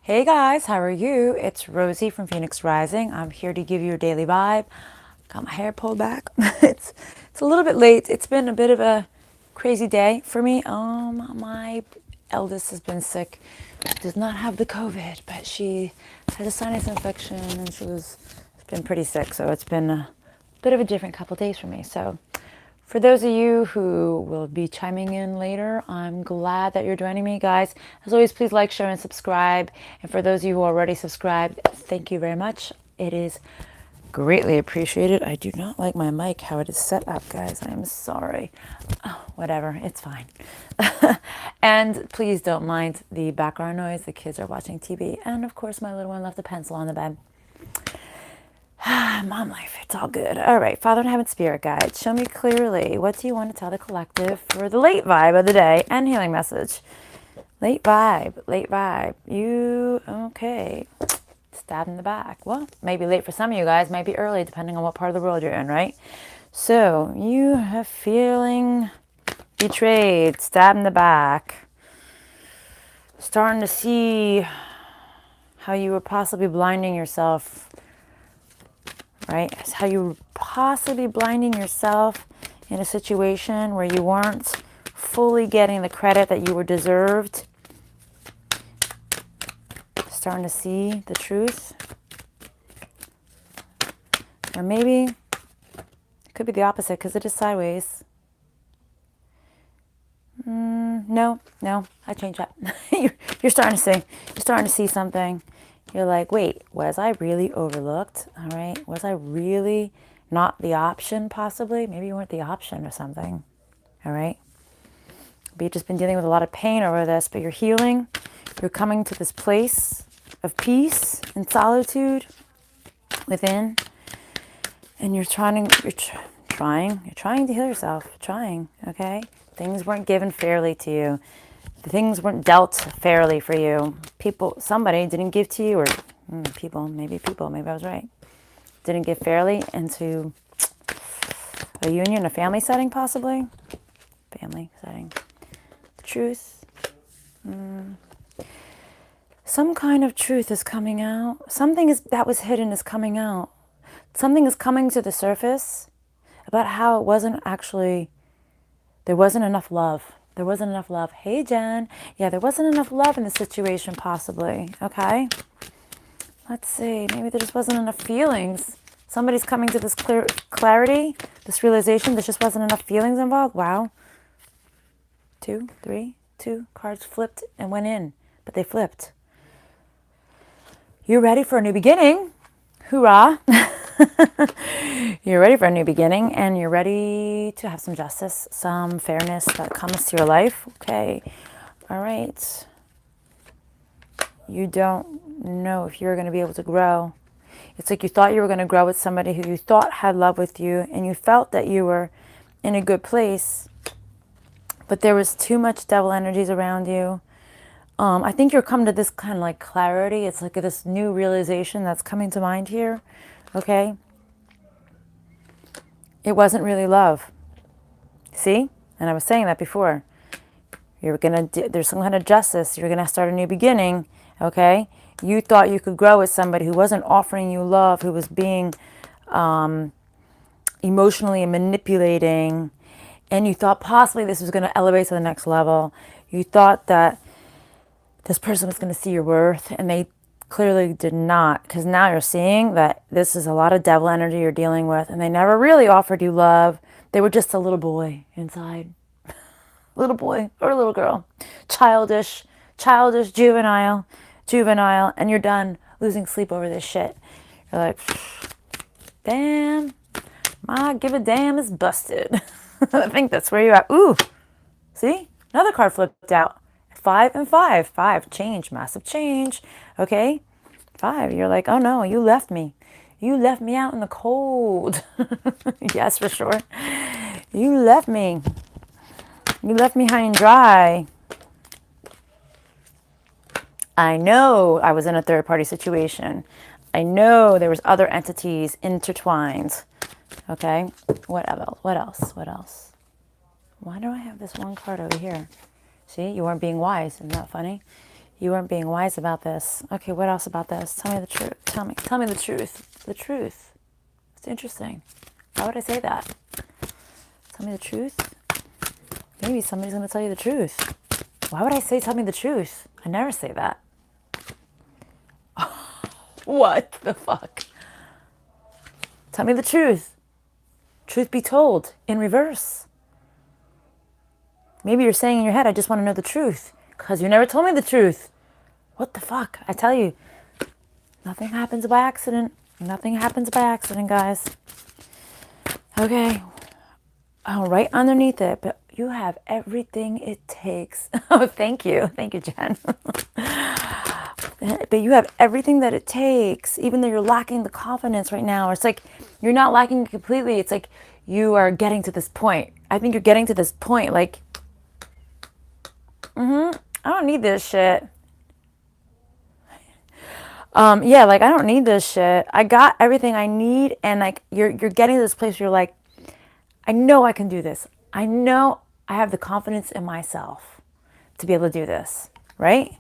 Hey guys, how are you? It's Rosie from Phoenix Rising. I'm here to give you a daily vibe. Got my hair pulled back. It's a little bit late. It's been a bit of a crazy day for me. My eldest has been sick. Does not have the COVID, but she had a sinus infection and it's been pretty sick. So it's been a bit of a different couple days for me. So for those of you who will be chiming in later, I'm glad that you're joining me, guys. As always, please like, share, and subscribe. And for those of you who already subscribed, thank you very much. It is greatly appreciated. I do not like my mic, how it is set up, guys. I'm sorry. Oh, whatever, it's fine. And please don't mind the background noise. The kids are watching TV. And of course, my little one left a pencil on the bed. Mom life, it's all good. All right, Father in Heaven, Spirit Guide, show me clearly, what do you want to tell the collective for the late vibe of the day and healing message? Late vibe, late vibe. You, okay. Stab in the back. Well, maybe late for some of you guys, might be early, depending on what part of the world you're in, right? So, you are feeling betrayed, stabbed in the back. Starting to see how you were possibly blinding yourself, right? It's how you were possibly blinding yourself in a situation where you weren't fully getting the credit that you were deserved. Starting to see the truth. Or maybe it could be the opposite because it is sideways. No, I changed that. You're starting to see something. You're like, wait, was I really overlooked? All right. Was I really not the option, possibly? Maybe you weren't the option or something. All right. But you've just been dealing with a lot of pain over this, but you're healing. You're coming to this place of peace and solitude within. And you're trying to heal yourself. Okay? Things weren't given fairly to you. Things weren't dealt fairly for you. Somebody didn't give to you, or maybe I was right. Didn't give fairly into a union, a family setting, possibly. Family setting. The truth. Some kind of truth is coming out. That was hidden is coming out. Something is coming to the surface about how it wasn't actually, there wasn't enough love. There wasn't enough love. Hey, Jen. Yeah, there wasn't enough love in the situation, possibly. Okay? Let's see. Maybe there just wasn't enough feelings. Somebody's coming to this clarity, this realization. There just wasn't enough feelings involved. Wow. 2 cards flipped and went in, but they flipped. You're ready for a new beginning. Hoorah. You're ready for a new beginning, and you're ready to have some justice, some fairness that comes to your life. Okay. All right. You don't know if you're going to be able to grow. It's like you thought you were going to grow with somebody who you thought had love with you, and you felt that you were in a good place, but there was too much devil energies around you. I think you're coming to this kind of like clarity. It's like this new realization that's coming to mind here. Okay? It wasn't really love. See? And I was saying that before. There's some kind of justice. You're going to start a new beginning. Okay? You thought you could grow with somebody who wasn't offering you love, who was being emotionally manipulating, and you thought possibly this was going to elevate to the next level. You thought that this person was going to see your worth, and they clearly did not, because now you're seeing that this is a lot of devil energy you're dealing with, and they never really offered you love. They were just a little boy inside. Little boy or a little girl. Childish, juvenile, and you're done losing sleep over this shit. You're like, damn, my give a damn is busted. I think that's where you're at. Ooh, see? Another card flipped out. 5 and 5. 5, change, massive change. Okay? 5, you're like, oh no, you left me. You left me out in the cold. Yes, for sure. You left me. You left me high and dry. I know I was in a third-party situation. I know there was other entities intertwined. Okay? What else? Why do I have this one card over here? See, you weren't being wise. Isn't that funny? You weren't being wise about this. Okay, what else about this? Tell me the truth. Tell me the truth. The truth. It's interesting. Why would I say that? Tell me the truth? Maybe somebody's going to tell you the truth. Why would I say tell me the truth? I never say that. What the fuck? Tell me the truth. Truth be told, in reverse. Maybe you're saying in your head, I just want to know the truth, because you never told me the truth. What the fuck? I tell you, nothing happens by accident. Nothing happens by accident, guys. Okay. Oh, right underneath it, but you have everything it takes. Oh, thank you. Thank you, Jen. But you have everything that it takes, even though you're lacking the confidence right now. It's like you're not lacking it completely. It's like you are getting to this point. I think you're getting to this point. Like, I don't need this shit. Yeah, like I don't need this shit. I got everything I need, and like you're getting to this place where you're like, I know I can do this. I know I have the confidence in myself to be able to do this, right?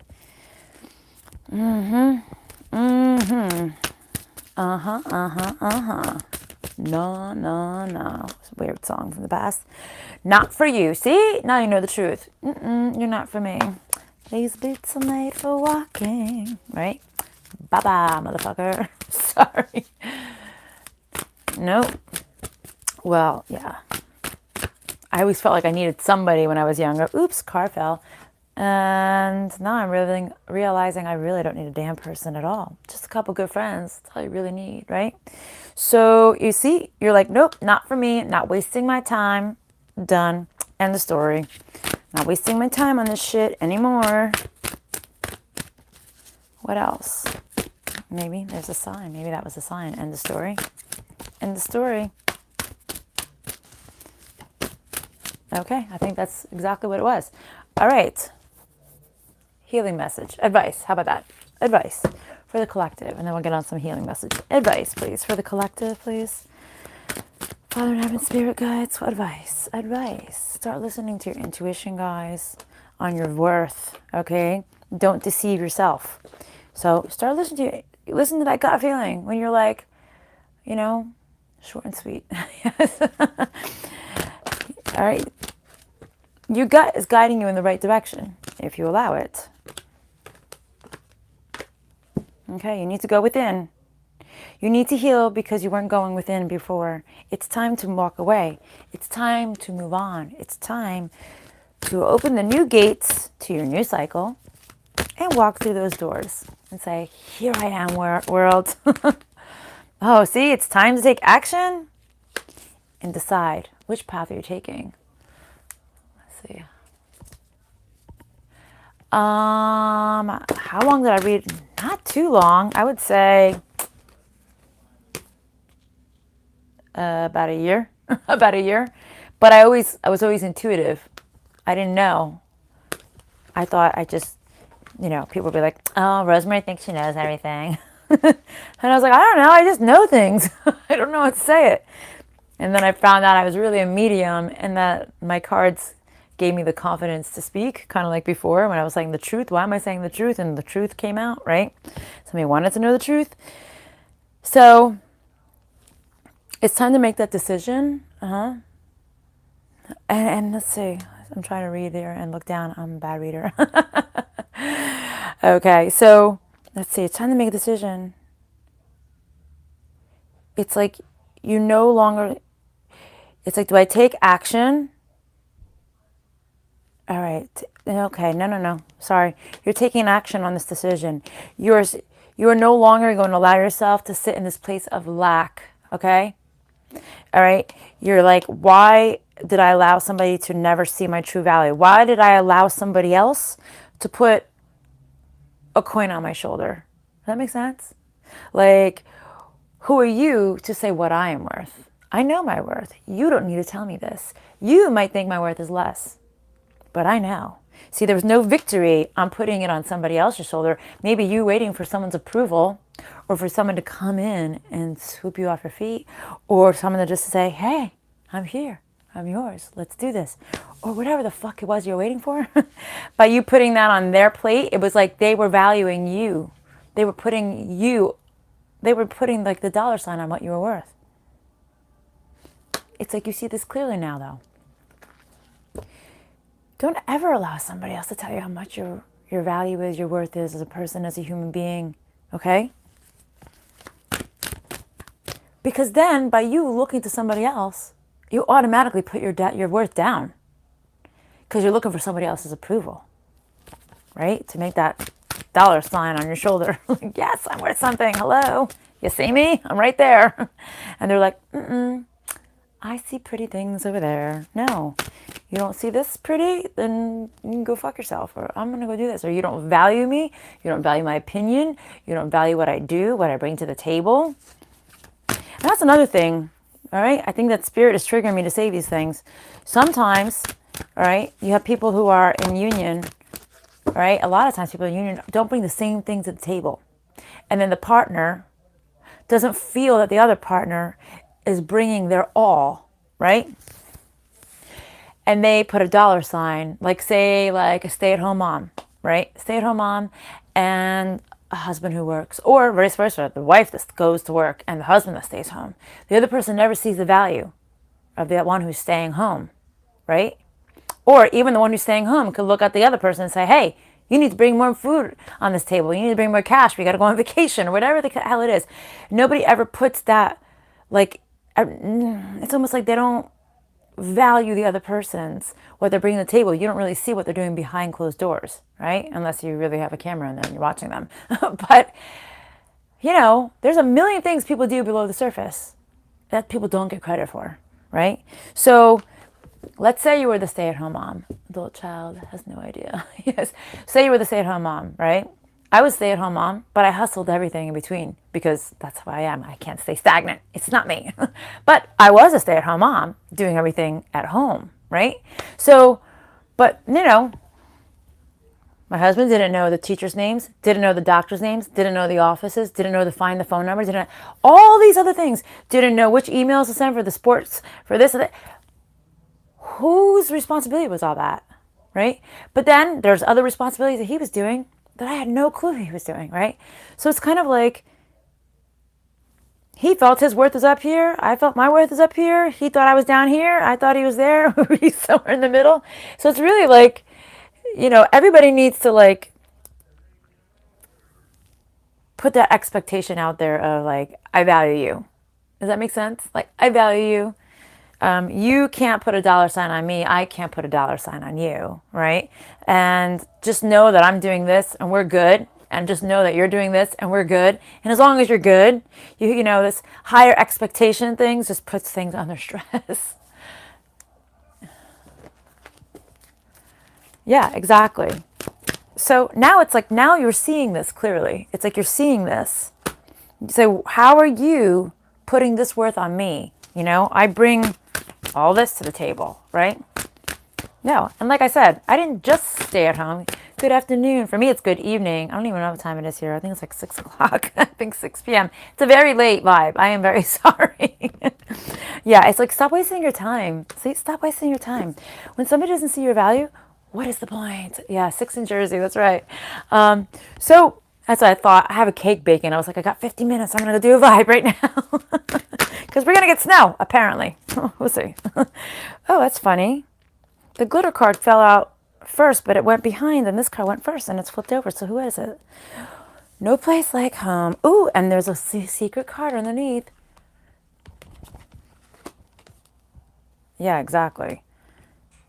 No, no. It's a weird song from the past. Not for you. See? Now you know the truth. You're not for me. These boots are made for walking. Right? Bye-bye, motherfucker. Sorry. Nope. Well, yeah. I always felt like I needed somebody when I was younger. Oops, car fell. And now I'm realizing I really don't need a damn person at all. Just a couple good friends. That's all you really need, right? So you see, you're like, nope, not for me. Not wasting my time. Done. End of story. Not wasting my time on this shit anymore. What else? Maybe there's a sign. Maybe that was a sign. End of story. End of story. Okay, I think that's exactly what it was. All right. Healing message. Advice. How about that? Advice for the collective. And then we'll get on some healing message. Advice, please. For the collective, please. Father in heaven, spirit guides. What advice? Advice. Start listening to your intuition, guys, on your worth, okay? Don't deceive yourself. So start listening to that gut feeling when you're like, you know, short and sweet. Yes. All right. Your gut is guiding you in the right direction if you allow it. Okay, you need to go within. You need to heal because you weren't going within before. It's time to walk away. It's time to move on. It's time to open the new gates to your new cycle and walk through those doors and say, here I am, world. Oh, see, it's time to take action and decide which path you're taking. Let's see. How long did I read? Not too long. I would say about a year. About a year. But I was always intuitive. I didn't know. I thought I just, people would be like, oh, Rosemary thinks she knows everything. And I was like, I don't know. I just know things. I don't know what to say it. And then I found out I was really a medium and that my cards gave me the confidence to speak, kind of like before when I was saying the truth. Why am I saying the truth? And the truth came out, right? Somebody wanted to know the truth. So it's time to make that decision. And let's see. I'm trying to read there and look down. I'm a bad reader. Okay, so let's see. It's time to make a decision. It's like you no longer... It's like, do I take action? All right. Okay. No. Sorry. You're taking action on this decision. You are no longer going to allow yourself to sit in this place of lack. Okay. All right. You're like, why did I allow somebody to never see my true value? Why did I allow somebody else to put a coin on my shoulder? Does that make sense? Like, who are you to say what I am worth? I know my worth. You don't need to tell me this. You might think my worth is less. But I know. See, there was no victory on putting it on somebody else's shoulder. Maybe you waiting for someone's approval or for someone to come in and swoop you off your feet or someone to just say, hey, I'm here. I'm yours. Let's do this. Or whatever the fuck it was you're waiting for. By you putting that on their plate, it was like they were valuing you. They were putting like the dollar sign on what you were worth. It's like you see this clearly now, though. Don't ever allow somebody else to tell you how much your value is, your worth is as a person, as a human being. Okay? Because then, by you looking to somebody else, you automatically put your worth down. Because you're looking for somebody else's approval. Right? To make that dollar sign on your shoulder. Like, yes, I'm worth something. Hello. You see me? I'm right there. And they're like, I see pretty things over there. No. You don't see this pretty? Then you can go fuck yourself. Or I'm going to go do this. Or you don't value me. You don't value my opinion. You don't value what I do, what I bring to the table. And that's another thing, all right? I think that spirit is triggering me to say these things. Sometimes, all right, you have people who are in union, all right? A lot of times people in union don't bring the same thing to the table. And then the partner doesn't feel that the other partner is bringing their all, right? And they put a dollar sign, like say like a stay-at-home mom, right? Stay-at-home mom and a husband who works, or vice versa, the wife that goes to work and the husband that stays home. The other person never sees the value of the one who's staying home, right? Or even the one who's staying home could look at the other person and say, hey, you need to bring more food on this table. You need to bring more cash. We got to go on vacation or whatever the hell it is. Nobody ever puts that, like, it's almost like they don't value the other person's, what they're bringing to the table. You don't really see what they're doing behind closed doors, right? Unless you really have a camera in there and you're watching them. But, you know, there's a million things people do below the surface that people don't get credit for, right? So let's say you were the stay-at-home mom. Adult child has no idea. Yes. Say you were the stay-at-home mom, right? I was a stay-at-home mom, but I hustled everything in between because that's who I am. I can't stay stagnant. It's not me. But I was a stay-at-home mom doing everything at home, right? So, but, you know, my husband didn't know the teachers' names, didn't know the doctors' names, didn't know the offices, didn't know to find the phone numbers, didn't know all these other things, didn't know which emails to send for the sports, for this and that. Whose responsibility was all that, right? But then there's other responsibilities that he was doing that I had no clue he was doing, right? So it's kind of like he felt his worth is up here. I felt my worth is up here. He thought I was down here. I thought he was there. He's somewhere in the middle. So it's really like, you know, everybody needs to like put that expectation out there of like, I value you. Does that make sense? Like, I value you. You can't put a dollar sign on me. I can't put a dollar sign on you, right? And just know that I'm doing this and we're good. And just know that you're doing this and we're good. And as long as you're good, you know, this higher expectation things just puts things under stress. Yeah, exactly. So now it's like, now you're seeing this clearly. It's like you're seeing this. So how are you putting this worth on me? You know, I bring all this to the table, right? No. And like I said, I didn't just stay at home. Good afternoon. For me, it's good evening. I don't even know what time it is here. I think it's like 6 o'clock. I think 6 p.m. It's a very late vibe. I am very sorry. Yeah, it's like, stop wasting your time. See, stop wasting your time. When somebody doesn't see your value, what is the point? Yeah, 6 in Jersey. That's right. So that's what I thought. I have a cake baking. I was like, I got 50 minutes. I'm going to go do a vibe right now. Because we're going to get snow, apparently. We'll see. Oh, that's funny. The glitter card fell out first, but it went behind, and this card went first, and it's flipped over. So who is it? No place like home. Ooh, and there's a secret card underneath. Yeah, exactly.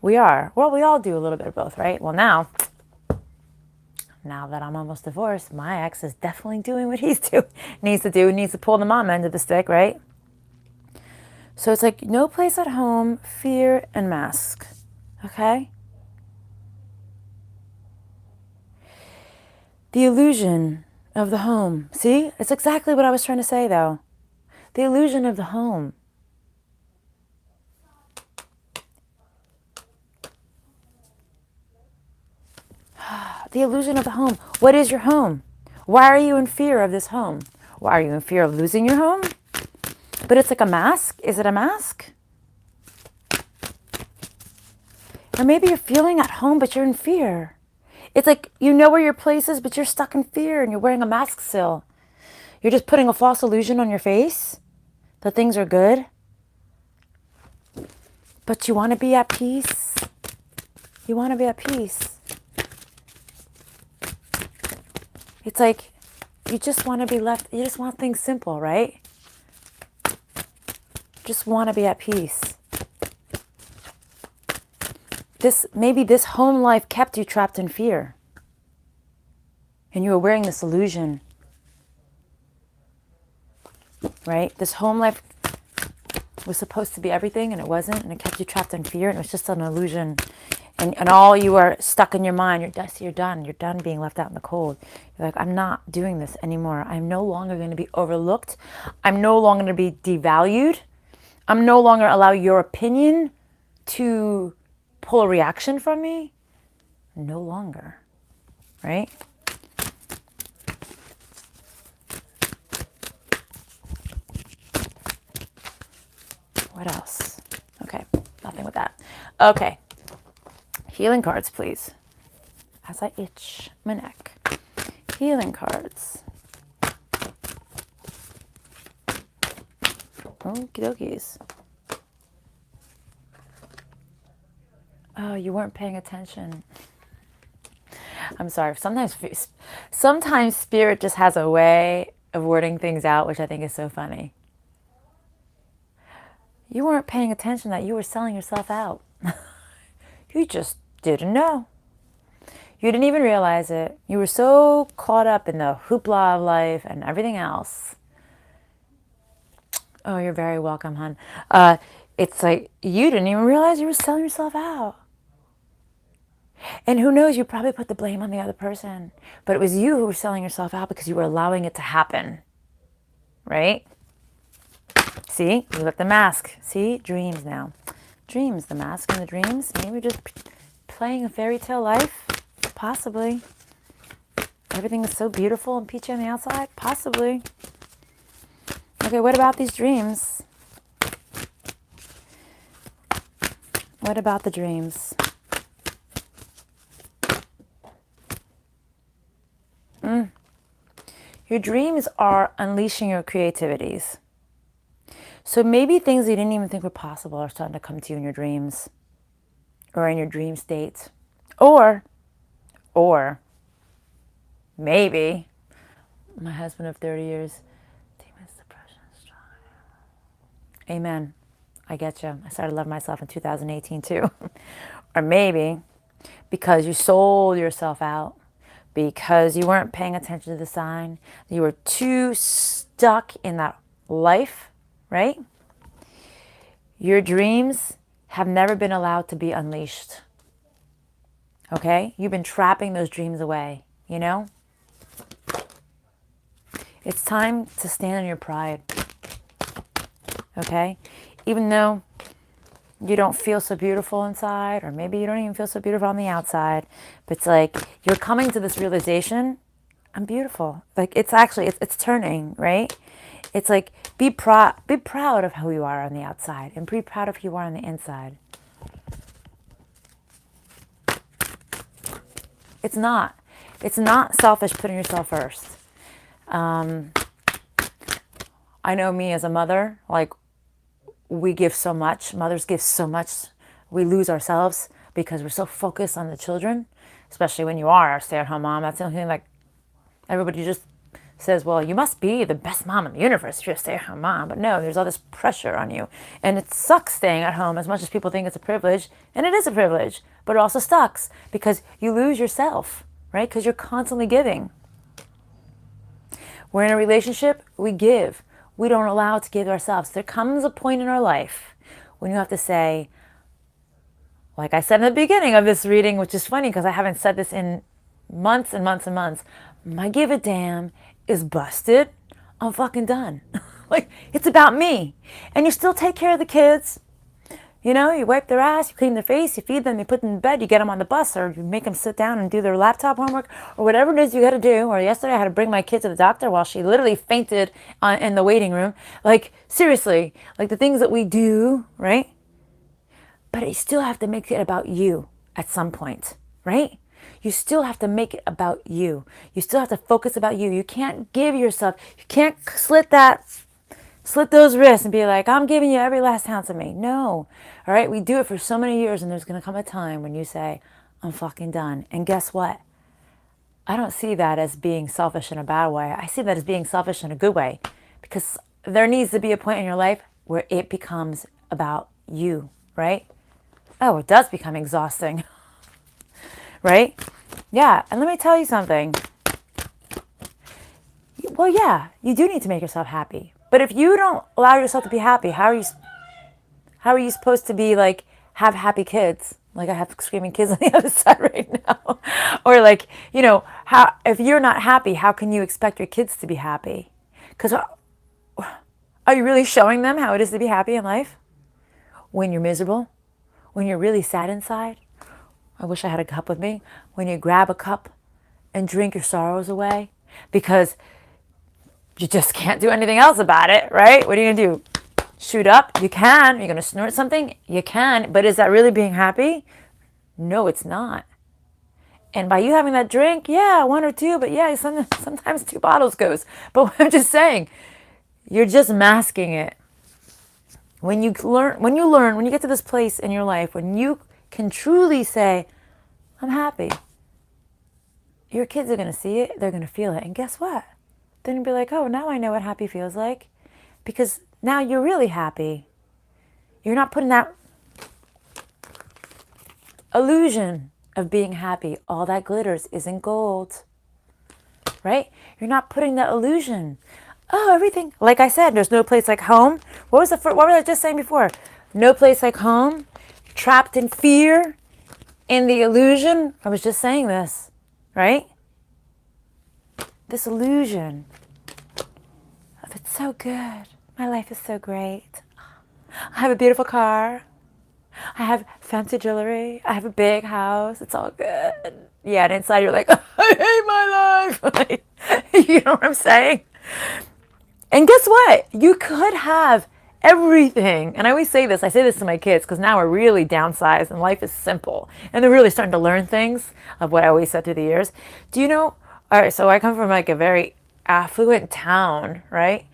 We are. Well, we all do a little bit of both, right? Well, now that I'm almost divorced, my ex is definitely doing what he's needs to pull the mom end of the stick, right? So it's like no place at home, fear, and mask. Okay? The illusion of the home. See? It's exactly what I was trying to say, though. The illusion of the home. The illusion of the home. What is your home? Why are you in fear of this home? Why are you in fear of losing your home? But it's like a mask. Is it a mask? Or maybe you're feeling at home, but you're in fear. It's like you know where your place is, but you're stuck in fear and you're wearing a mask still. You're just putting a false illusion on your face that things are good. But you want to be at peace. You want to be at peace. It's like you just want to be left, you just want things simple, right? Just want to be at peace. Maybe this home life kept you trapped in fear. And you were wearing this illusion. Right? This home life was supposed to be everything and it wasn't, and it kept you trapped in fear, and it was just an illusion. And all you are stuck in your mind, you're done. You're done being left out in the cold. You're like, I'm not doing this anymore. I'm no longer going to be overlooked. I'm no longer going to be devalued. I'm no longer allow your opinion to pull a reaction from me. No longer. Right? What else? Okay, nothing with that. Okay. Healing cards, please. As I itch my neck. Healing cards. Okie dokies. Oh, you weren't paying attention. I'm sorry. Sometimes spirit just has a way of wording things out, which I think is so funny. You weren't paying attention that you were selling yourself out. You just didn't know. You didn't even realize it. You were so caught up in the hoopla of life and everything else. Oh, you're very welcome, hon. It's like you didn't even realize you were selling yourself out. And who knows, you probably put the blame on the other person. But it was you who were selling yourself out because you were allowing it to happen. Right? See? You lit the mask. See? Dreams now. Dreams, the mask and the dreams. Maybe just playing a fairy tale life. Possibly. Everything is so beautiful and peachy on the outside. Possibly. Okay, what about these dreams? What about the dreams? Your dreams are unleashing your creativities. So maybe things you didn't even think were possible are starting to come to you in your dreams or in your dream state. Or maybe my husband of 30 years, demons, depression, strong. Amen. I get you. I started loving myself in 2018 too. Or maybe because you sold yourself out, because you weren't paying attention to the sign, you were too stuck in that life, right? Your dreams have never been allowed to be unleashed. Okay? You've been trapping those dreams away, you know? It's time to stand in your pride. Okay? Even though you don't feel so beautiful inside, or maybe you don't even feel so beautiful on the outside, but it's like you're coming to this realization, I'm beautiful. Like it's actually, it's turning, right? It's like be proud of who you are on the outside and be proud of who you are on the inside. It's not selfish putting yourself first. I know me as a mother, like we give so much, mothers give so much, we lose ourselves because we're so focused on the children, especially when you are a stay-at-home mom. That's the only thing, like everybody just says, well, you must be the best mom in the universe if you're a stay-at-home mom. But no, there's all this pressure on you. And it sucks staying at home as much as people think it's a privilege. And it is a privilege, but it also sucks because you lose yourself, right? Because you're constantly giving. We're in a relationship, we give. We don't allow to give ourselves. There comes a point in our life when you have to say, like I said in the beginning of this reading, which is funny because I haven't said this in months and months and months, my give a damn is busted. I'm fucking done. Like, it's about me. And you still take care of the kids. You know, you wipe their ass, you clean their face, you feed them, you put them in bed, you get them on the bus, or you make them sit down and do their laptop homework, or whatever it is you got to do. Or yesterday I had to bring my kid to the doctor while she literally fainted in the waiting room. Like, seriously, like the things that we do, right? But you still have to make it about you at some point, right? You still have to make it about you. You still have to focus about you. You can't give yourself, you can't slit those wrists and be like, I'm giving you every last ounce of me. No. All right. We do it for so many years, and there's going to come a time when you say, I'm fucking done. And guess what? I don't see that as being selfish in a bad way. I see that as being selfish in a good way, because there needs to be a point in your life where it becomes about you, right? Oh, it does become exhausting, right? Yeah. And let me tell you something. Well, yeah, you do need to make yourself happy. But if you don't allow yourself to be happy, how are you supposed to be like, have happy kids? Like I have screaming kids on the other side right now. Or like, how, if you're not happy, how can you expect your kids to be happy? Because are you really showing them how it is to be happy in life? When you're miserable? When you're really sad inside? I wish I had a cup with me. When you grab a cup and drink your sorrows away because you just can't do anything else about it, right? What are you going to do? Shoot up? You can. You're going to snort something? You can. But is that really being happy? No, it's not. And by you having that drink, yeah, one or two, but yeah, sometimes 2 bottles goes. But I'm just saying, you're just masking it. When you get to this place in your life, when you can truly say, I'm happy, your kids are going to see it, they're going to feel it. And guess what? Then you'll be like, oh, now I know what happy feels like. Because now you're really happy. You're not putting that illusion of being happy. All that glitters isn't gold. Right? You're not putting that illusion. Oh, everything. Like I said, there's no place like home. What was I just saying before? No place like home. Trapped in fear. In the illusion. I was just saying this. Right? This illusion of it's so good. My life is so great. I have a beautiful car. I have fancy jewelry. I have a big house. It's all good. Yeah, and inside you're like, I hate my life. You know what I'm saying? And guess what? You could have everything. And I always say this. I say this to my kids because now we're really downsized and life is simple. And they're really starting to learn things of what I always said through the years. Do you know? All right, so I come from like a very affluent town, right?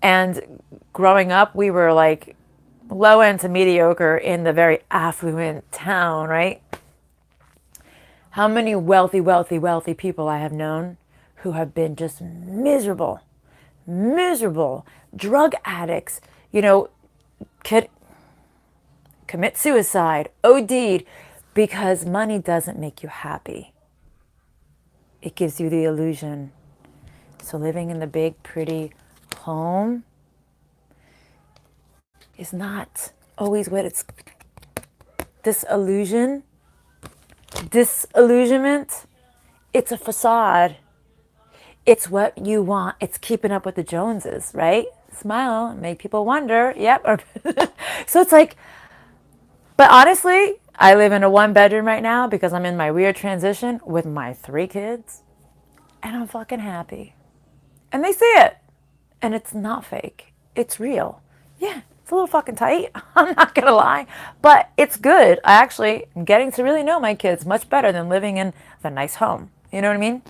And growing up, we were like low end to mediocre in the very affluent town, right? How many wealthy people I have known who have been just miserable, drug addicts, commit suicide, OD'd, because money doesn't make you happy. It gives you the illusion. So living in the big, pretty home is not always what it's. This illusion, disillusionment, it's a facade. It's what you want. It's keeping up with the Joneses, right? Smile and make people wonder. Yep. So it's like, but honestly, I live in a 1-bedroom right now because I'm in my weird transition with my 3 kids. And I'm fucking happy. And they see it. And it's not fake. It's real. Yeah, it's a little fucking tight. I'm not going to lie. But it's good. I actually am getting to really know my kids much better than living in the nice home. You know what I mean?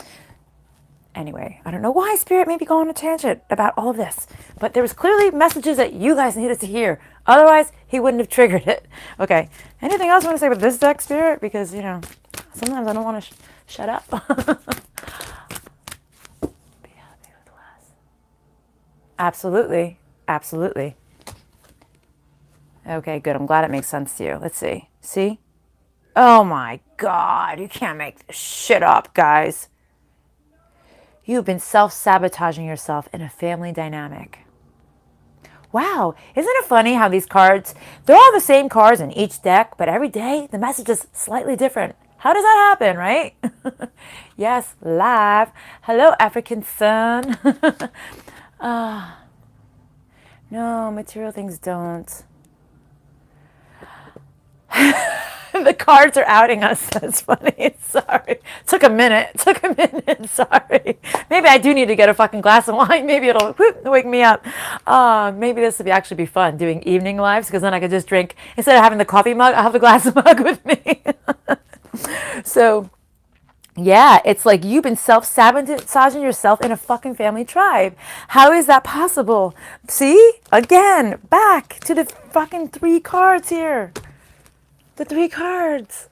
Anyway, I don't know why Spirit made me go on a tangent about all of this. But there was clearly messages that you guys needed to hear. Otherwise, he wouldn't have triggered it. Okay. Anything else you want to say about this deck, Spirit? Because, sometimes I don't want to shut up. Absolutely. Absolutely. Okay, good. I'm glad it makes sense to you. Let's see. See? Oh my God. You can't make this shit up, guys. You've been self-sabotaging yourself in a family dynamic. Wow. Isn't it funny how these cards, they're all the same cards in each deck, but every day the message is slightly different. How does that happen, right? Yes, live. Hello, African sun. No, material things don't. The cards are outing us. That's funny. Sorry. Took a minute. Sorry. Maybe I do need to get a fucking glass of wine. Maybe it'll wake me up. Maybe this would actually be fun, doing evening lives, because then I could just drink. Instead of having the coffee mug, I'll have the glass mug with me. So, yeah, it's like you've been self-sabotaging yourself in a fucking family tribe. How is that possible? See? Again, back to the fucking 3 cards here. The 3 cards.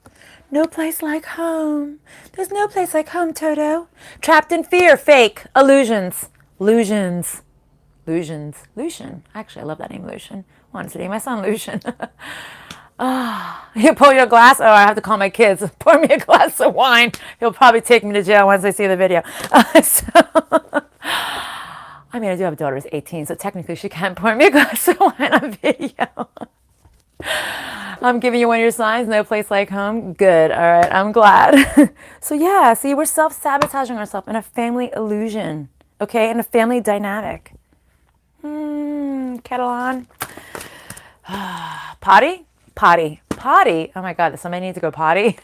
No place like home. There's no place like home, Toto. Trapped in fear. Fake. Illusions. Lucian. Actually, I love that name, Lucian. Wanted to name my son Lucian. You pull your glass? Oh, I have to call my kids. Pour me a glass of wine. He'll probably take me to jail once they see the video. I mean, I do have a daughter who's 18, so technically she can pour me a glass of wine on video. I'm giving you one of your signs. No place like home. Good. All right. I'm glad. So yeah, see, we're self-sabotaging ourselves in a family illusion. Okay? In a family dynamic. Kettle on. Potty. Oh my God. Does somebody need to go potty?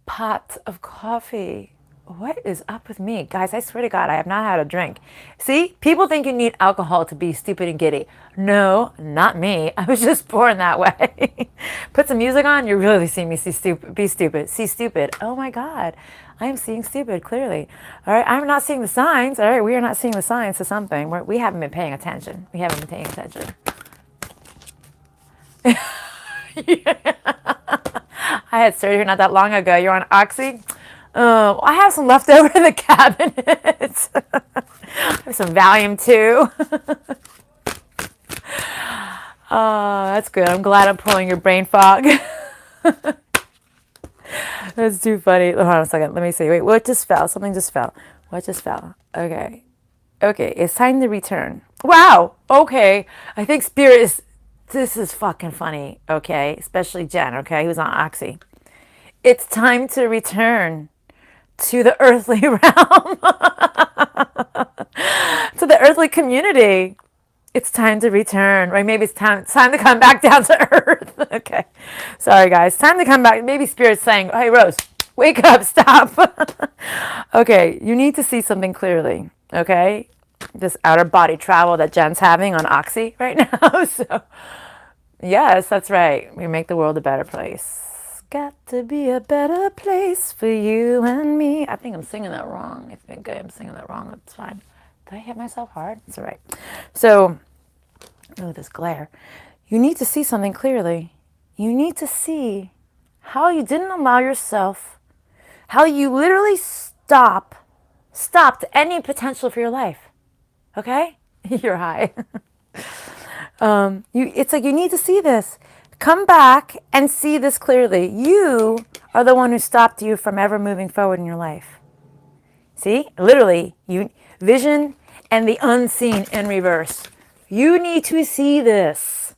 Pot of coffee. What is up with me? Guys, I swear to God, I have not had a drink. See, people think you need alcohol to be stupid and giddy. No, not me. I was just born that way. Put some music on, you really see me be stupid. See stupid. Oh my God, I am seeing stupid, clearly. All right, I'm not seeing the signs. All right, we are not seeing the signs to something. We haven't been paying attention. Yeah. I had surgery not that long ago. You're on Oxy? I have some left over in the cabinet. I have some Valium too. That's good. I'm glad I'm pulling your brain fog. That's too funny. Hold on a second. Let me see. Wait, what just fell? Something just fell. What just fell? Okay. It's time to return. Wow. Okay. I think Spirit is... This is fucking funny. Okay. Especially Jen. Okay. Who's on Oxy. It's time to return to the earthly realm, to the earthly community. It's time to return, right? Maybe it's time to come back down to earth. Okay, sorry guys, time to come back. Maybe Spirit's saying, "Hey Rose, wake up, stop." Okay, you need to see something clearly. Okay, this outer body travel that Jen's having on Oxy right now. So, yes, that's right. We make the world a better place. Got to be a better place for you and me. I think I'm singing that wrong. I think I'm singing that wrong. That's fine. Did I hit myself hard? It's all right. So, oh, this glare. You need to see something clearly. You need to see how you didn't allow yourself, how you literally stopped any potential for your life. Okay? You're high. It's like you need to see this. Come back and see this clearly. You are the one who stopped you from ever moving forward in your life. See? Literally, vision and the unseen in reverse. You need to see this.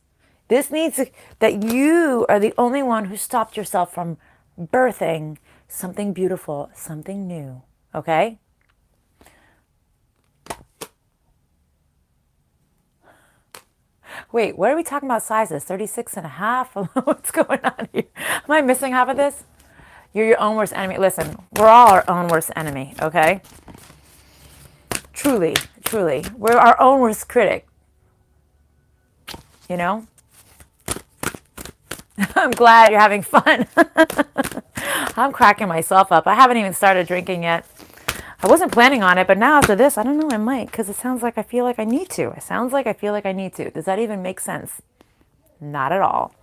That you are the only one who stopped yourself from birthing something beautiful, something new. Okay? Wait, what are we talking about sizes? 36 and a half? What's going on here? Am I missing half of this? You're your own worst enemy. Listen, we're all our own worst enemy, okay? Truly. We're our own worst critic. You know? I'm glad you're having fun. I'm cracking myself up. I haven't even started drinking yet. I wasn't planning on it, but now after this, I don't know, I might, because it sounds like I feel like I need to. Does that even make sense? Not at all.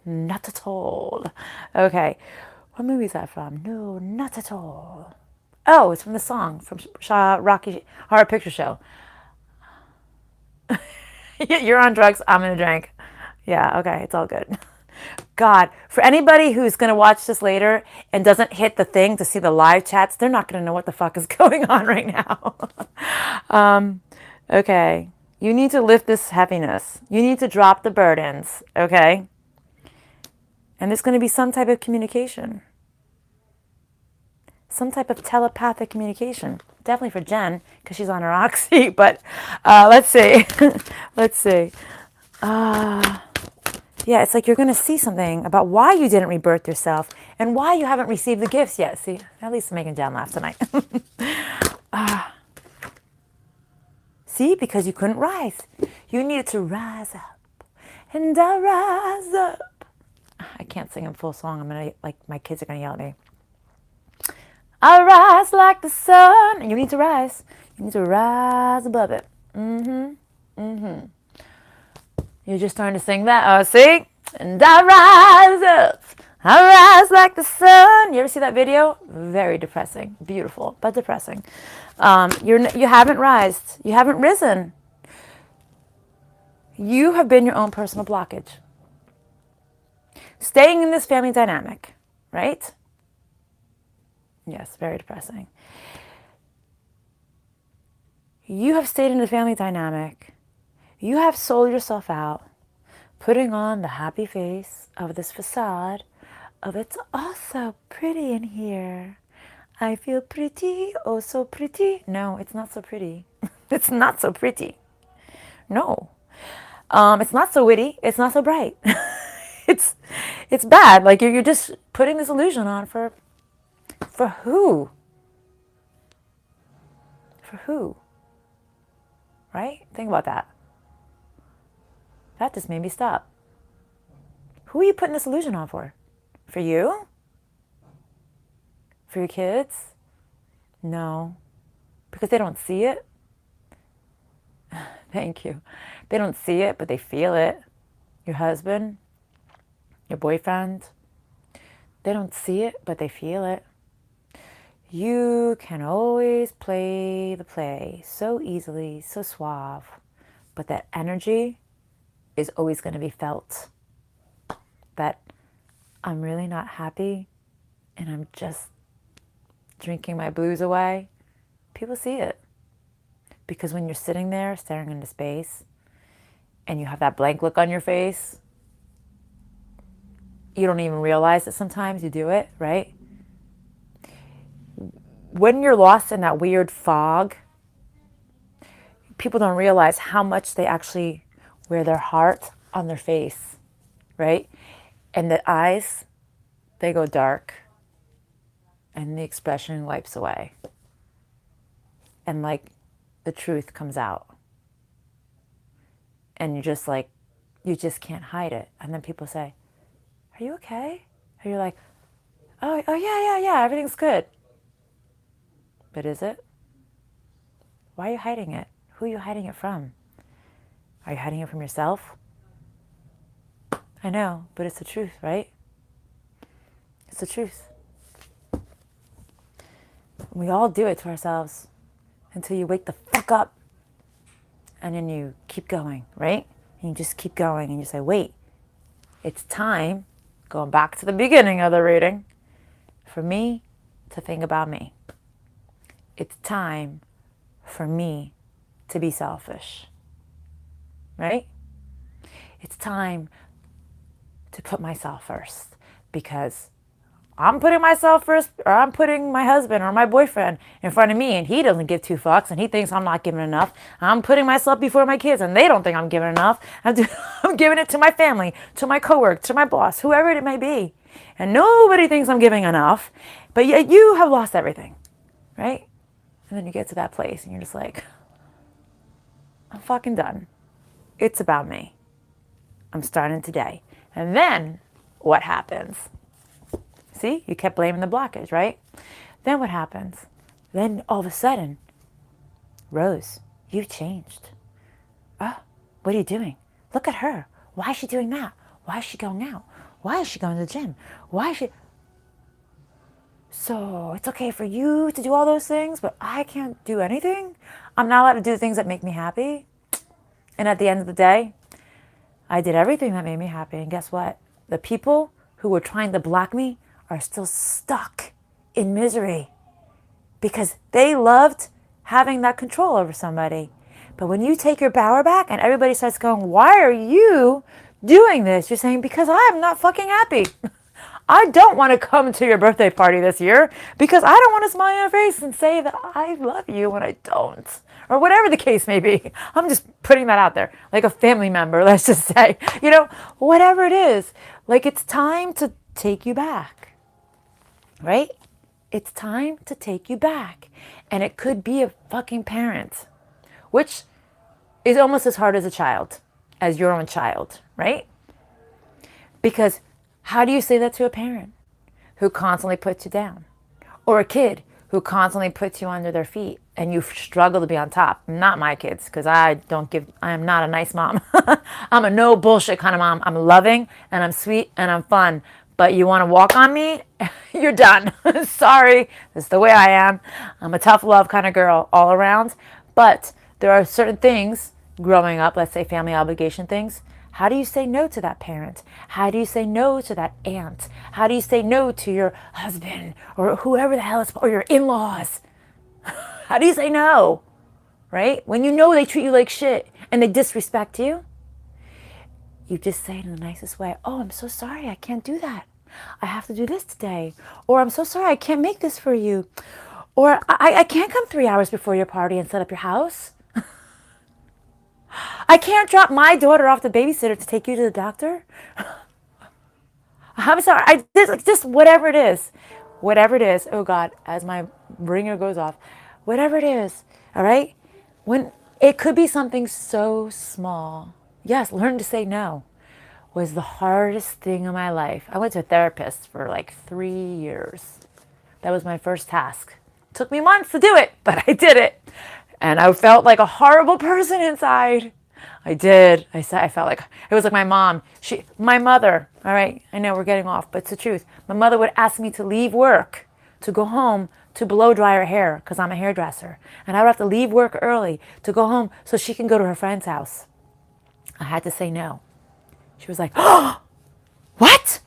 Not at all. Okay. What movie is that from? No, not at all. Oh, it's from the song from Rocky Horror Picture Show. You're on drugs, I'm in a drink. Yeah, okay, it's all good. God, for anybody who's going to watch this later and doesn't hit the thing to see the live chats, they're not going to know what the fuck is going on right now. Okay, you need to lift this heaviness. You need to drop the burdens, okay? And there's going to be some type of communication. Some type of telepathic communication. Definitely for Jen, because she's on her Oxy, but let's see. Yeah, it's like you're going to see something about why you didn't rebirth yourself and why you haven't received the gifts yet. See, at least I'm making Jan laugh tonight. See, because you couldn't rise. You needed to rise up. And I rise up. I can't sing in full song. I'm going to, like, my kids are going to yell at me. I rise like the sun. And you need to rise. You need to rise above it. You're just starting to sing that. Oh, see? And I rise up. I rise like the sun. You ever see that video? Very depressing. Beautiful, but depressing. You haven't rised. You haven't risen. You have been your own personal blockage. Staying in this family dynamic, right? Yes, very depressing. You have stayed in the family dynamic. You have sold yourself out, putting on the happy face of this facade of it's all so pretty in here. I feel pretty, oh so pretty. No, it's not so pretty. It's not so pretty. No. It's not so witty. It's not so bright. it's bad. Like you're just putting this illusion on for who? For who? Right? Think about that. That just made me stop. Who are you putting this illusion on for? For you? For your kids? No. Because they don't see it? Thank you. They don't see it, but they feel it. Your husband? Your boyfriend? They don't see it, but they feel it. You can always play the play so easily, so suave, but that energy is always going to be felt. That I'm really not happy and I'm just drinking my blues away. People see it. Because when you're sitting there staring into space and you have that blank look on your face, you don't even realize that sometimes you do it, right? When you're lost in that weird fog, people don't realize how much they actually wear their heart on their face, right? And the eyes, they go dark and the expression wipes away. And like the truth comes out. And you're just like, you just can't hide it. And then people say, are you okay? And you're like, oh yeah, everything's good. But is it? Why are you hiding it? Who are you hiding it from? Are you hiding it from yourself? I know, but it's the truth, right? It's the truth. We all do it to ourselves until you wake the fuck up and then you keep going, right? And you just keep going and you say, wait, it's time, going back to the beginning of the reading, for me to think about me. It's time for me to be selfish, right? It's time to put myself first because I'm putting myself first, or I'm putting my husband or my boyfriend in front of me and he doesn't give two fucks and he thinks I'm not giving enough. I'm putting myself before my kids and they don't think I'm giving enough. I'm giving it to my family, to my coworker, to my boss, whoever it may be. And nobody thinks I'm giving enough, but yet you have lost everything, right? And then you get to that place and you're just like, I'm fucking done. It's about me. I'm starting today. And then what happens? See, you kept blaming the blockage, right? Then what happens? Then all of a sudden, Rose, you've changed. Oh, what are you doing? Look at her. Why is she doing that? Why is she going out? Why is she going to the gym? Why is she... So it's okay for you to do all those things, but I can't do anything? I'm not allowed to do things that make me happy? And at the end of the day, I did everything that made me happy. And guess what? The people who were trying to block me are still stuck in misery because they loved having that control over somebody. But when you take your power back and everybody starts going, why are you doing this? You're saying, because I'm not fucking happy. I don't want to come to your birthday party this year because I don't want to smile in your face and say that I love you when I don't. Or whatever the case may be. I'm just putting that out there. Like a family member, let's just say. Whatever it is. Like it's time to take you back. Right? It's time to take you back. And it could be a fucking parent. Which is almost as hard as a child. As your own child. Right? Because how do you say that to a parent who constantly puts you down? Or a kid who constantly puts you under their feet and you struggle to be on top? Not my kids, because I am not a nice mom. I'm a no bullshit kind of mom. I'm loving and I'm sweet and I'm fun. But you want to walk on me? You're done. Sorry. This is the way I am. I'm a tough love kind of girl all around. But there are certain things growing up, let's say family obligation things. How do you say no to that parent? How do you say no to that aunt? How do you say no to your husband or whoever the hell is, or your in-laws? How do you say no? Right? When you know they treat you like shit and they disrespect you, you just say it in the nicest way. Oh, I'm so sorry. I can't do that. I have to do this today. Or I'm so sorry. I can't make this for you. Or I can't come 3 hours before your party and set up your house. I can't drop my daughter off the babysitter to take you to the doctor. I'm sorry. Just whatever it is. Whatever it is. Oh God, as my ringer goes off. Whatever it is. All right? When it could be something so small. Yes, learn to say no was the hardest thing in my life. I went to a therapist for like 3 years. That was my first task. Took me months to do it, but I did it. And I felt like a horrible person inside. I did. I felt like it was like my mom. My mother, all right, I know we're getting off, but it's the truth. My mother would ask me to leave work, to go home to blow dry her hair because I'm a hairdresser. And I would have to leave work early to go home so she can go to her friend's house. I had to say no. She was like, oh, what?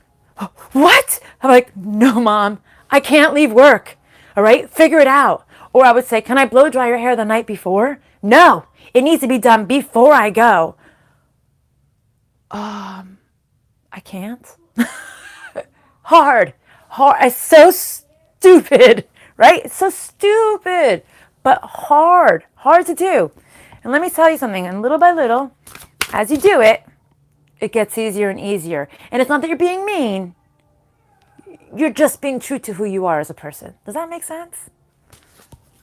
What? I'm like, no, Mom, I can't leave work. All right, figure it out. Or I would say, can I blow dry your hair the night before? No, it needs to be done before I go. I can't. Hard. It's so stupid, right? It's so stupid, but hard to do. And let me tell you something, and little by little, as you do it, it gets easier and easier. And it's not that you're being mean. You're just being true to who you are as a person. Does that make sense?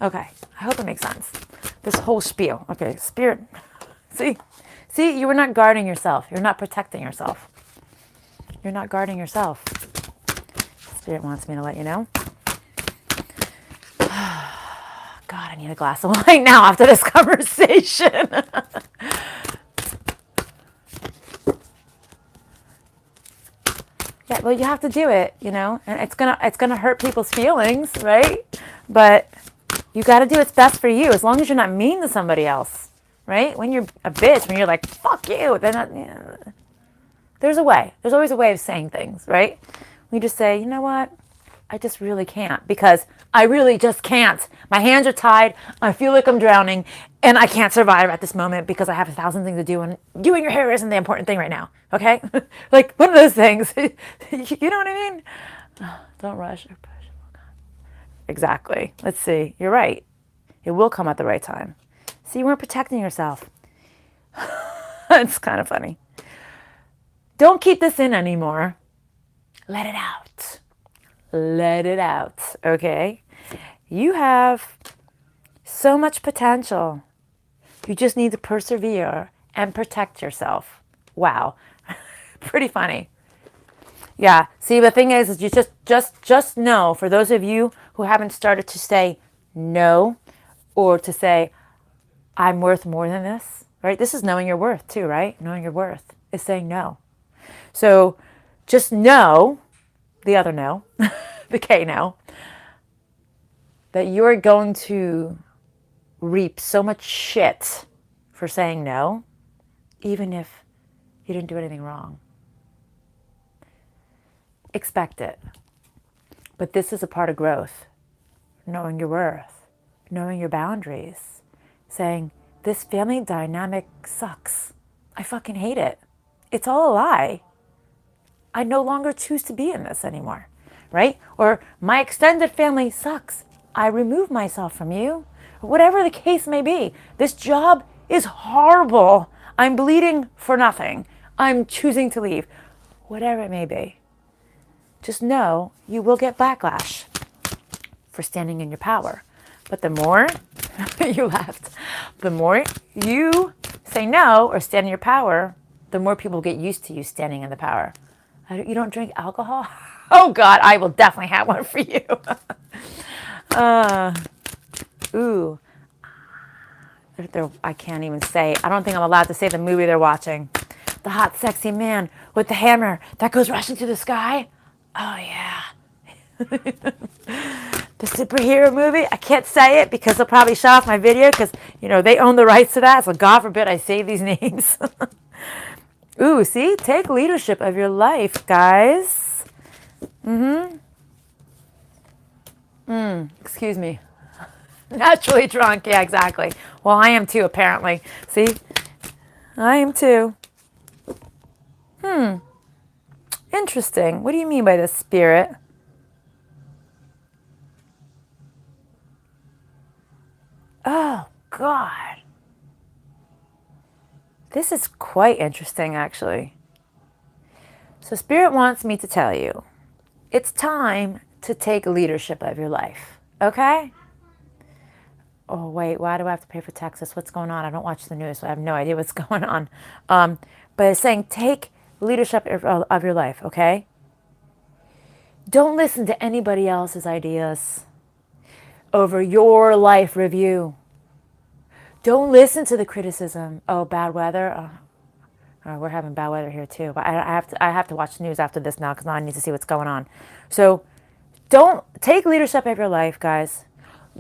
Okay, I hope it makes sense. This whole spiel. Okay, spirit. See, you were not guarding yourself. You're not protecting yourself. You're not guarding yourself. Spirit wants me to let you know. God, I need a glass of wine now after this conversation. Yeah, well, you have to do it, and it's gonna hurt people's feelings, right? But you got to do what's best for you, as long as you're not mean to somebody else, right? When you're a bitch, when you're like, fuck you, then there's a way. There's always a way of saying things, right? We just say, you know what? I just really can't, because I really just can't. My hands are tied. I feel like I'm drowning, and I can't survive at this moment because I have 1,000 things to do, and doing your hair isn't the important thing right now, okay? Like one of those things. You know what I mean? Don't rush or push. Exactly. Let's see. You're right. It will come at the right time. See, you weren't protecting yourself. It's kind of funny. Don't keep this in anymore. Let it out. Let it out. Okay? You have so much potential. You just need to persevere and protect yourself. Wow. Pretty funny. Yeah. See, the thing is you just know, for those of you who haven't started to say no, or to say, I'm worth more than this, right? This is knowing your worth too, right? Knowing your worth is saying no. So just know, the other no, the K no, that you're going to reap so much shit for saying no, even if you didn't do anything wrong. Expect it. But this is a part of growth. Knowing your worth, knowing your boundaries, saying, this family dynamic sucks. I fucking hate it. It's all a lie. I no longer choose to be in this anymore, right? Or my extended family sucks. I remove myself from you. Whatever the case may be, this job is horrible. I'm bleeding for nothing. I'm choosing to leave. Whatever it may be. Just know you will get backlash for standing in your power. But the more you left, the more you say no or stand in your power, the more people get used to you standing in the power. You don't drink alcohol? Oh God, I will definitely have one for you. Ooh. I can't even say. I don't think I'm allowed to say the movie they're watching. The hot, sexy man with the hammer that goes rushing through the sky. Oh yeah. The superhero movie. I can't say it because they'll probably shut off my video because, they own the rights to that. So God forbid I say these names. Ooh, see? Take leadership of your life, guys. Excuse me. Naturally drunk. Yeah, exactly. Well, I am too, apparently. See? I am too. Interesting. What do you mean by this, Spirit? Oh, God. This is quite interesting, actually. So Spirit wants me to tell you, it's time to take leadership of your life. Okay? Oh, wait, why do I have to pay for Texas? What's going on? I don't watch the news, so I have no idea what's going on. But it's saying take leadership of your life, okay? Don't listen to anybody else's ideas over your life review. Don't listen to the criticism. Oh, bad weather. Oh, we're having bad weather here too. But I have to watch the news after this now because now I need to see what's going on. So don't take leadership of your life, guys.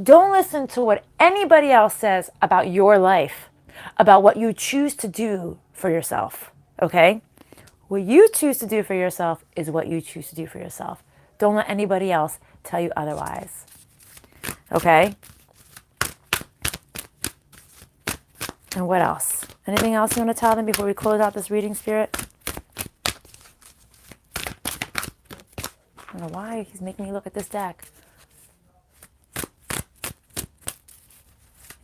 Don't listen to what anybody else says about your life, about what you choose to do for yourself, okay? What you choose to do for yourself is what you choose to do for yourself. Don't let anybody else tell you otherwise, okay? And what else? Anything else you want to tell them before we close out this reading, Spirit? I don't know why he's making me look at this deck.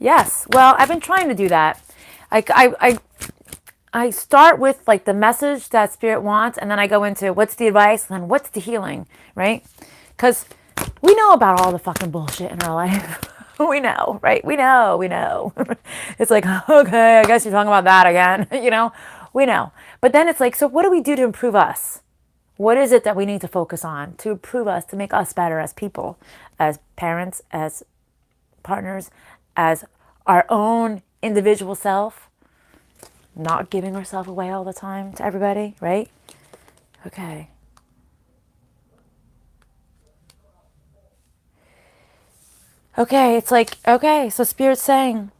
Yes. Well, I've been trying to do that. I start with like the message that Spirit wants, and then I go into what's the advice, and then what's the healing, right? Because we know about all the fucking bullshit in our life. We know, right? We know. It's like, okay, I guess you're talking about that again. We know. But then it's like, so what do we do to improve us? What is it that we need to focus on to improve us, to make us better as people, as parents, as partners, as our own individual self, not giving ourselves away all the time to everybody, right? Okay. Okay, it's like, okay, so Spirit's saying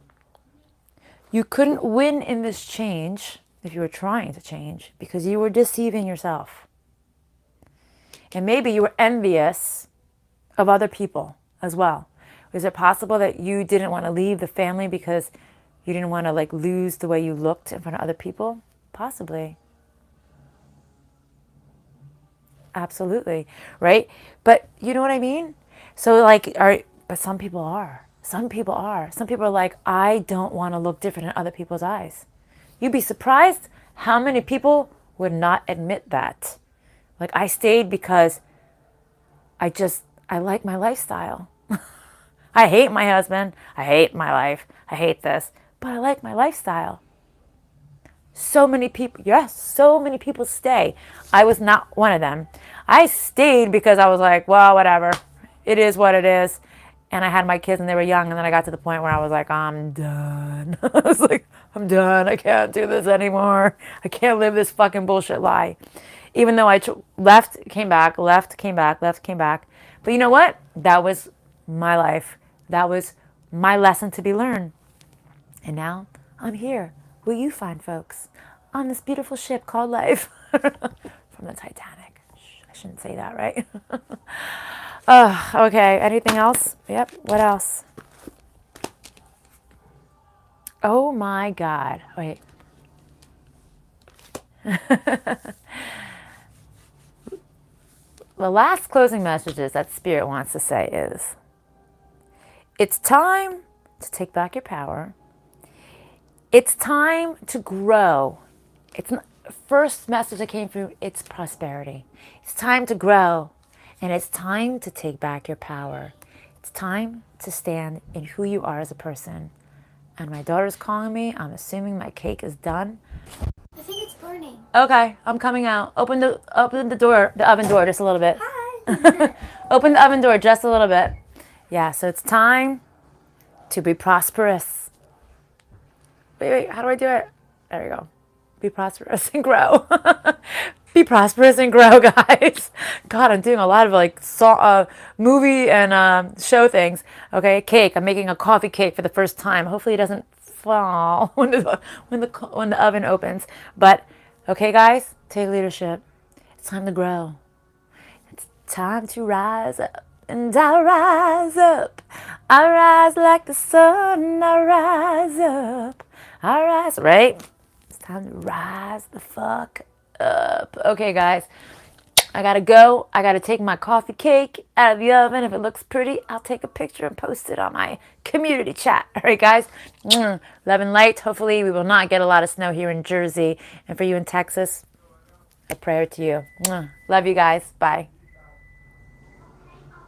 you couldn't win in this change if you were trying to change because you were deceiving yourself. And maybe you were envious of other people as well. Is it possible that you didn't want to leave the family because you didn't want to like lose the way you looked in front of other people? Possibly. Absolutely. Right? But you know what I mean? So like, but some people are. Some people are. Some people are like, I don't want to look different in other people's eyes. You'd be surprised how many people would not admit that. Like I stayed because I like my lifestyle. I hate my husband. I hate my life. I hate this. But I like my lifestyle. So many people stay. I was not one of them. I stayed because I was like, well, whatever. It is what it is. And I had my kids and they were young. And then I got to the point where I was like, I'm done. I was like, I'm done. I can't do this anymore. I can't live this fucking bullshit lie. Even though I left, came back. But you know what? That was my life. That was my lesson to be learned. And now I'm here with you fine folks on this beautiful ship called life from the Titanic. I shouldn't say that, right? Okay. Anything else? Yep. What else? Oh my God. Wait. the last closing messages that Spirit wants to say is, it's time to take back your power. It's time to grow. It's not, first message that came through, it's prosperity. It's time to grow, and it's time to take back your power. It's time to stand in who you are as a person. And my daughter's calling me. I'm assuming my cake is done. I think it's burning. Okay, I'm coming out. Open the door, the oven door, just a little bit. Hi. Open the oven door just a little bit. Yeah, so it's time to be prosperous. Wait, how do I do it? There we go. Be prosperous and grow. Be prosperous and grow, guys. God, I'm doing a lot of like movie and show things. Okay, cake. I'm making a coffee cake for the first time. Hopefully, it doesn't fall when the oven opens. But okay, guys, take leadership. It's time to grow. It's time to rise up, and I rise up. I rise like the sun. I rise up. I rise. Right. Time to rise the fuck up. Okay, guys, I gotta go. I gotta take my coffee cake out of the oven. If it looks pretty, I'll take a picture and post it on my community chat. All right, guys, love and light. Hopefully we will not get a lot of snow here in Jersey, and for you in Texas, a prayer to you. Love you guys. Bye.